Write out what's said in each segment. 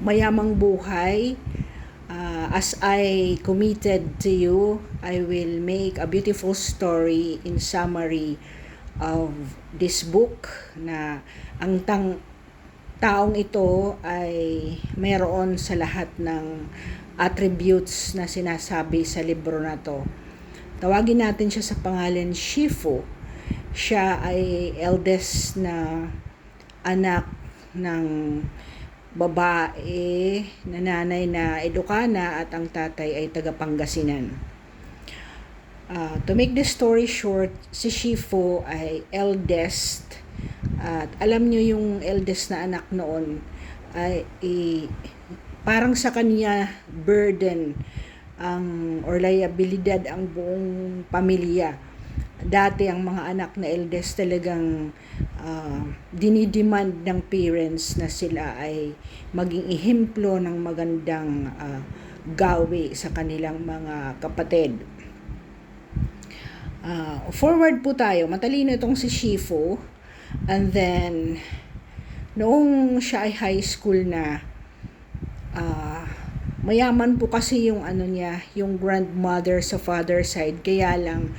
mayamang buhay. As I committed to you, I will make a beautiful story in summary of this book na ang taong ito ay mayroon sa lahat ng attributes na sinasabi sa libro na to. Tawagin natin siya sa pangalan Shifu. Siya ay eldest na anak ng babae na nanay na Ilocana at ang tatay ay taga Pangasinan. To make the story short, si Shifu ay eldest at alam nyo yung eldest na anak noon ay parang sa kanya burden or liabilidad ang buong pamilya. Dati ang mga anak na eldest talagang dinidemand ng parents na sila ay maging ehemplo ng magandang gawi sa kanilang mga kapatid. Forward po tayo, matalino itong si Shifu, and then noong siya ay high school na, mayaman po kasi yung yung grandmother sa father side, kaya lang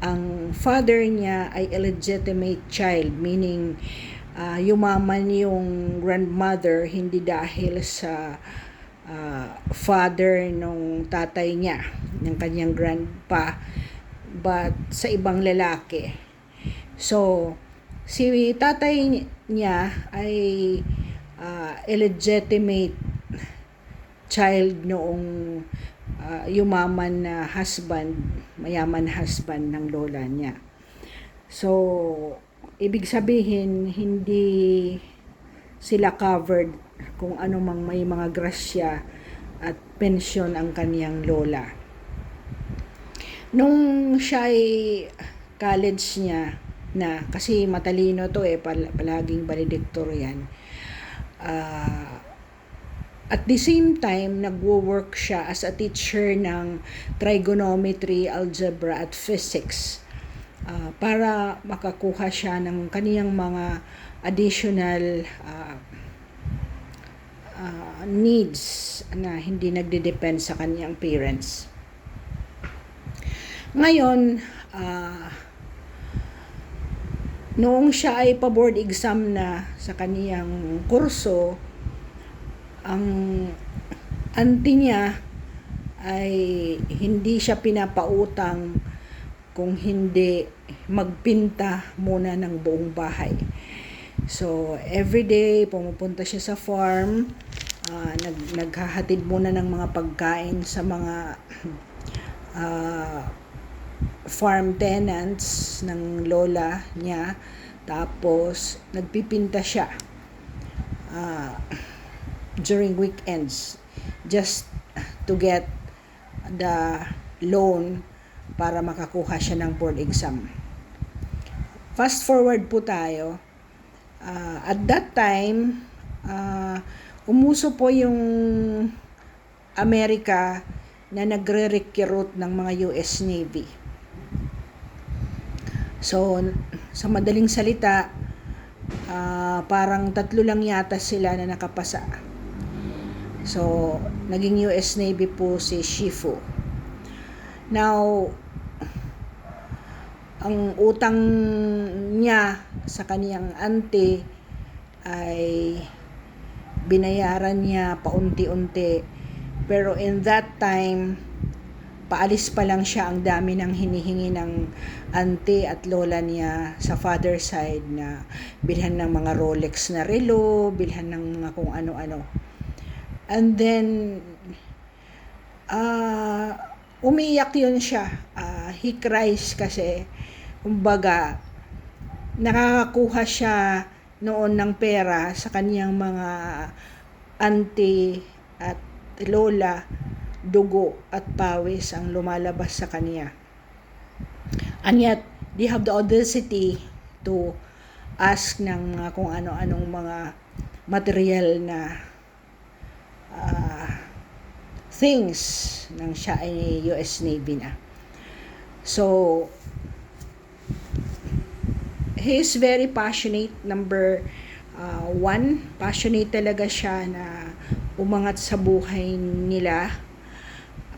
ang father niya ay illegitimate child, meaning yumaman yung grandmother hindi dahil sa father nung tatay niya, ng kanyang grandpa, but sa ibang lalaki. So, si tatay niya ay illegitimate child noong yumaman na husband, mayaman husband ng lola niya. So, ibig sabihin, hindi sila covered kung ano mang may mga grasya at pensyon ang kaniyang lola. Nung siya ay college niya na, kasi matalino to palaging valedictorian, at the same time, nagwo-work siya as a teacher ng trigonometry, algebra at physics para makakuha siya ng kaniyang mga additional needs na hindi nagde-depend sa kaniyang parents. Ngayon, noong siya ay pa-board exam na sa kaniyang kurso, ang auntie niya ay hindi siya pinapautang kung hindi magpinta muna ng buong bahay. So, everyday pumupunta siya sa farm, naghahatid muna ng mga pagkain sa mga farm tenants ng lola niya, tapos nagpipinta siya during weekends just to get the loan para makakuha siya ng board exam. Fast forward po tayo. At that time, umuso po yung Amerika na nagre-recruit ng mga US Navy. So, sa madaling salita, parang 3 lang yata sila na nakapasa. So, naging US Navy po si Shifu. Now, ang utang niya sa kaniyang auntie ay binayaran niya paunti-unti. Pero in that time, paalis pa lang siya, ang dami ng hinihingi ng auntie at lola niya sa father side na bilhan ng mga Rolex na relo, bilhan ng mga kung ano-ano. And then, umiyak yun siya. He cries kasi, kumbaga, nakakakuha siya noon ng pera sa kaniyang mga auntie at lola, dugo at pawis ang lumalabas sa kaniya. And yet, they have the audacity to ask ng mga kung ano-anong mga material na things nang siya ay US Navy na. So, he is very passionate. Number one, passionate talaga siya na umangat sa buhay nila.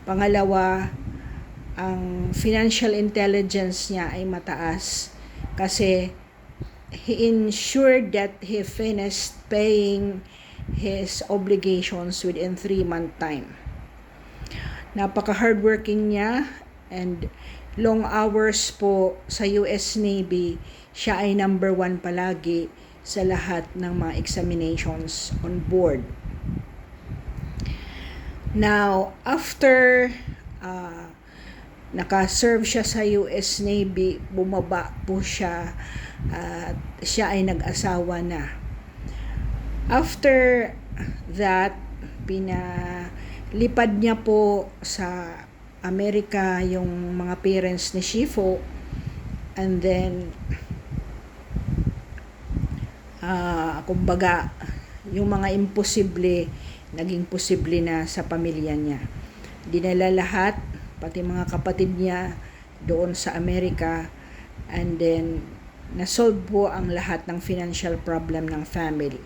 Pangalawa, ang financial intelligence niya ay mataas kasi he ensured that he finished paying his obligations within 3-month time. Napaka-hardworking niya and long hours po sa US Navy. Siya ay number 1 palagi sa lahat ng mga examinations on board. Now, after naka-serve siya sa US Navy, bumaba po siya at siya ay nag-asawa na. After that, pinalipad niya po sa Amerika yung mga parents ni Shifo, and then kumbaga yung mga imposible naging posible na sa pamilya niya. Dinala lahat, pati mga kapatid niya doon sa Amerika, and then nasolve po ang lahat ng financial problem ng family.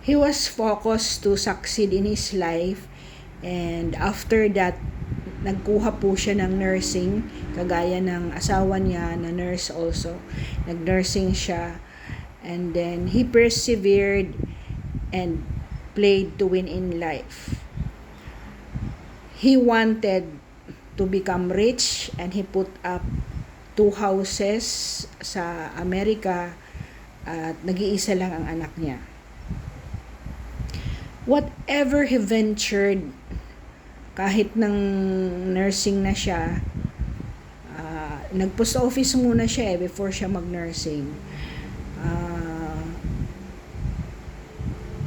He was focused to succeed in his life, and after that, nagkuha po siya ng nursing, kagaya ng asawa niya na nurse also. Nag-nursing siya, and then he persevered and played to win in life. He wanted to become rich, and he put up 2 houses sa Amerika, at nag-iisa lang ang anak niya. Whatever he ventured, kahit nang nursing na siya, nag-post office muna siya before siya mag-nursing.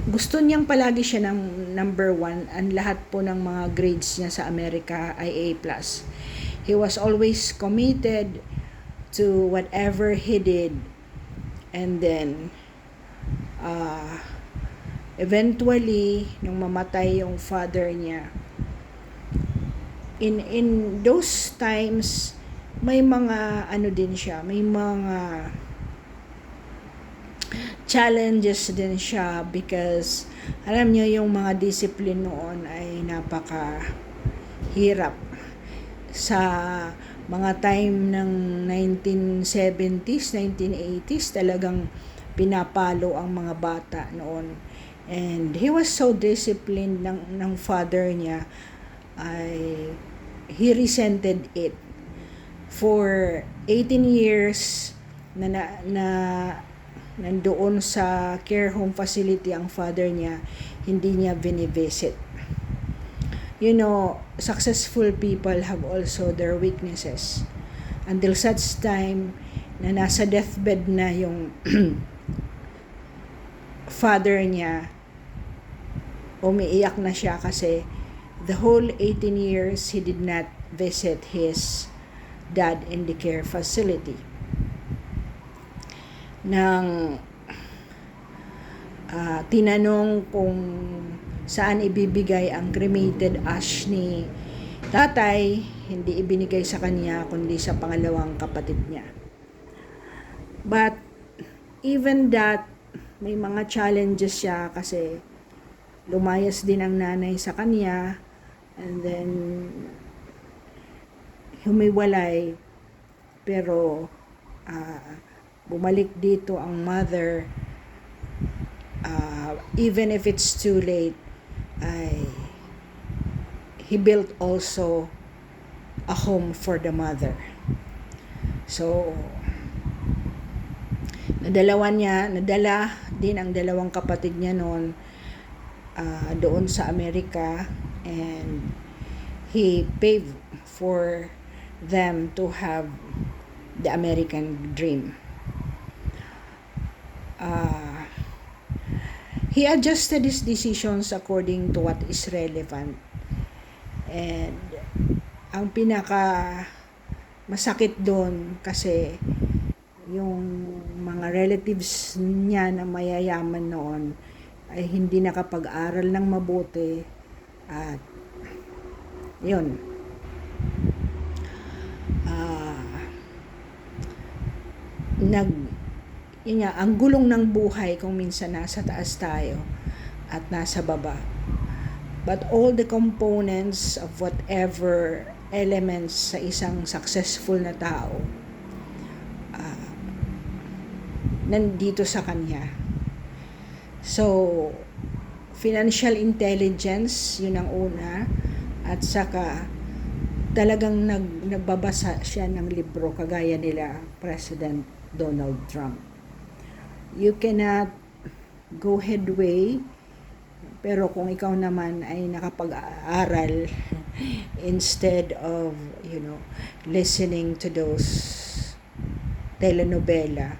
Gusto niyang palagi siya ng number 1, ang lahat po ng mga grades niya sa Amerika ay A+. He was always committed to whatever he did, and then eventually nung mamatay yung father niya, in those times may mga din siya, may mga challenges din siya, because alam niyo yung mga discipline noon ay napaka hirap. Sa mga time ng 1970s, 1980s, talagang pinapalo ang mga bata noon, and he was so disciplined ng father niya, he resented it. For 18 years na nandoon sa care home facility ang father niya, hindi niya binivisit. You know, successful people have also their weaknesses. Until such time na nasa deathbed na yung father niya, umiiyak na siya kasi the whole 18 years he did not visit his dad in the care facility. Nang tinanong kung saan ibibigay ang cremated ash ni tatay, hindi ibinigay sa kanya kundi sa pangalawang kapatid niya. But even that, may mga challenges siya kasi lumayas din ang nanay sa kanya, and then humiwalay, pero bumalik dito ang mother. Even if it's too late, he built also a home for the mother. So nadala din ang dalawang kapatid niya noon doon sa Amerika, and he paved for them to have the American dream. He adjusted his decisions according to what is relevant, and ang pinaka masakit doon kasi yung mga relatives niya na mayayaman noon ay hindi nakapag-aral ng mabuti, at yun, yun nga, ang gulong ng buhay kung minsan nasa taas tayo, at nasa baba. But all the components of whatever elements sa isang successful na tao, nandito sa kanya. So, financial intelligence, yun ang una. At saka, talagang nagbabasa siya ng libro kagaya nila President Donald Trump. You cannot go headway, pero kung ikaw naman ay nakapag-aaral instead of, listening to those telenovela,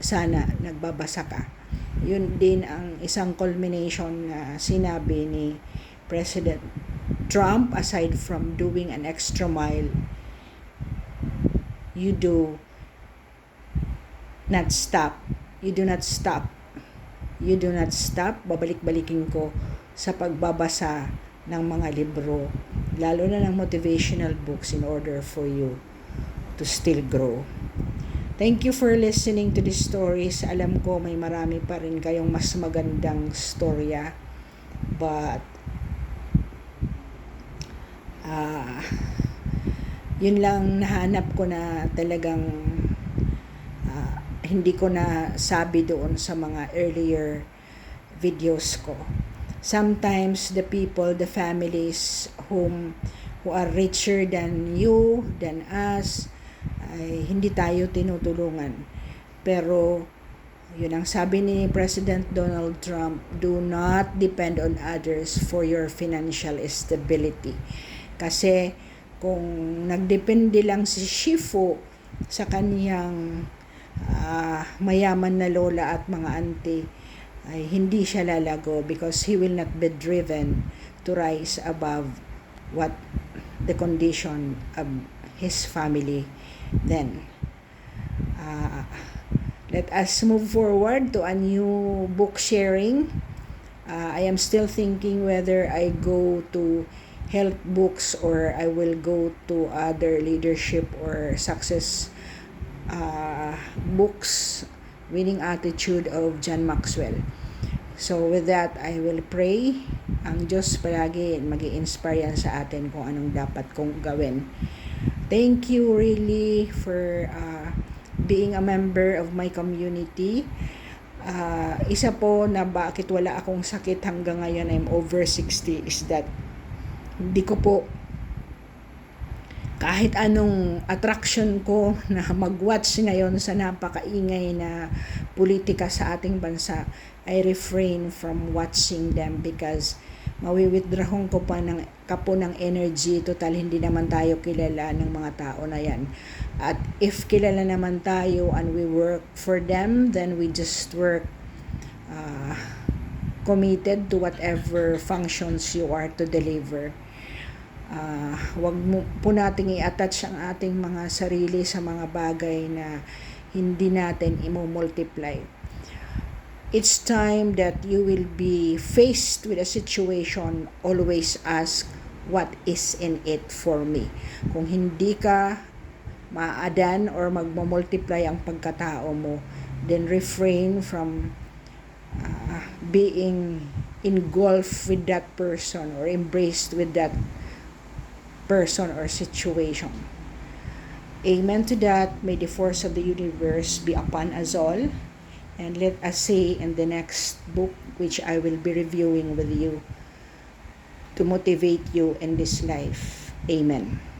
sana nagbabasa ka. Yun din ang isang culmination na sinabi ni President Trump. Aside from doing an extra mile, you do not stop. Babalik-balikin ko sa pagbabasa ng mga libro, lalo na ng motivational books, in order for you to still grow. Thank you for listening to these stories. Alam ko may marami pa rin kayong mas magandang storya, but yun lang nahanap ko na talagang hindi ko na sabi doon sa mga earlier videos ko. Sometimes the people, the families who are richer than you, than us, ay hindi tayo tinutulungan. Pero yun ang sabi ni President Donald Trump, do not depend on others for your financial stability. Kasi kung nagdepende lang si Shifu sa kaniyang mayaman na lola at mga auntie, ay hindi siya lalago, because he will not be driven to rise above what the condition of his family then. Let us move forward to a new book sharing. I am still thinking whether I go to health books or I will go to other leadership or success books. Winning Attitude of John Maxwell. So with that, I will pray. Ang Diyos palagi mag-i-inspire yan sa atin kung anong dapat kong gawin. Thank you really for being a member of my community. Isa po na bakit wala akong sakit hanggang ngayon, I'm over 60, is that hindi ko po kahit anong attraction ko na mag-watch ngayon sa napakaingay na politika sa ating bansa, I refrain from watching them because mawi-withdrawon ko pa ng energy. Total, hindi naman tayo kilala ng mga tao na yan. At if kilala naman tayo and we work for them, then we just work committed to whatever functions you are to deliver. Wag mo po nating i-attach ang ating mga sarili sa mga bagay na hindi natin i-multiply. Each time that you will be faced with a situation, always ask, what is in it for me? Kung hindi ka ma-adan or magmumultiply ang pagkatao mo, then refrain from being engulfed with that person or embraced with that person or situation. Amen to that. May the force of the universe be upon us all. And let us say in the next book, which I will be reviewing with you, to motivate you in this life. Amen.